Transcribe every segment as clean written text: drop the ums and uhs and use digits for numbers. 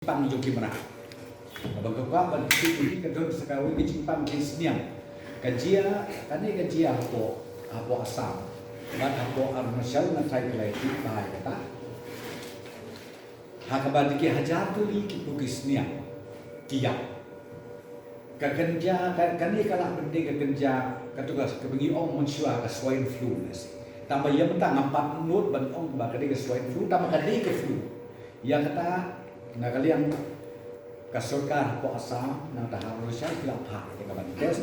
Pang joki mana? Bagakwa ban kiti kadon sakawi ke Jepang kisniam. Kajia kane kajia hapo asam. Bat hapo arnashal na thai kelai ti bahai kata. Hakabadiki hajatu li ki kisniam. Kiyak. Kakenja kane kala bende kakenja katugas kebengi ong mensua ka swine flu nasi. Tambah ia mentang empat menut ban ong bakade ke swine flu tambah kade ke flu. Ia kata nakaliang kasulkan po asam na taharusnya tidak hak ya kawan tes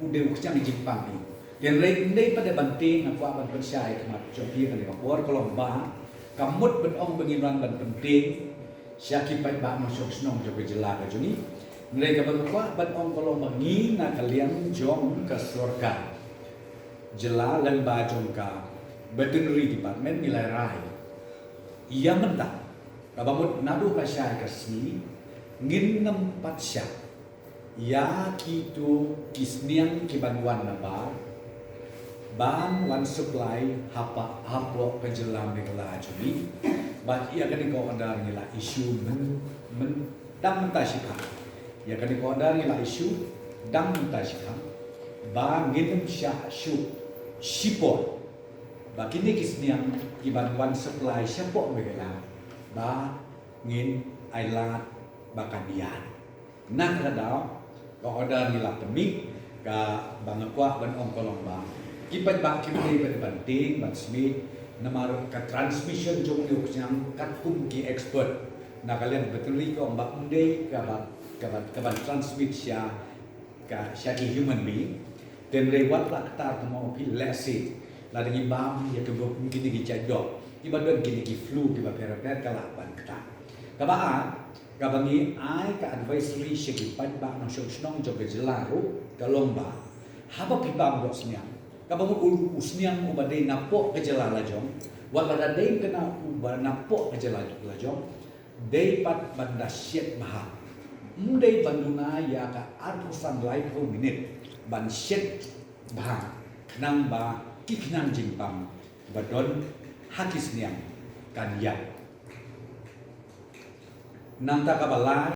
udah ucang di Jepang ni dan rendai pada banting aku akan percaya kemat jopi kan di bawah kolomba kamut benong bengiran ban penting syaki pai ba masuk senong jopi jelaka juni mereka berkuah benong kolomba ngi na kalian jom ke surga jela lemba jom ka veterinary department nilai rai ia mentah kabamut nadu kasya kasni ngin nempat sya ya kitu kisniang kibanwan na ban wan supply hapo kejelam megala jumi bat ia kani ko andar ngila isu men dam mentashika ia kani ko andar ngila isu dam mentashika ba ngin sya shu shipo ba kini kisniang kibanwan supply syapo megala ba ngin ailat bakanian nak radau ko order ni la temik ka bangakwa ban ong kolomba kipat ba kimri ban banting ban smith namaro ka transmission jong ni ukyang katum ki expert na kalian betul ko mbak munde ka ban transmit sya ka sya ki human being dan lewat la kata mo pi lesi la dengi bam ya ke mungkin di jadok iba don kini ki flu iba pera-pera kalaban kata kabaan kabangi ai ka advisory syakipan ba nang syong job jelaru kalomba haba pibam dosnya kabang usniang ubade napo kejelala jong wala dai kena uba napo kejelala jong dei pat banda syet baha mudai banduna ya ka artusan life minute ban syet baha nang ba kiknang jimpang badon hakis niang kanyan nang takabala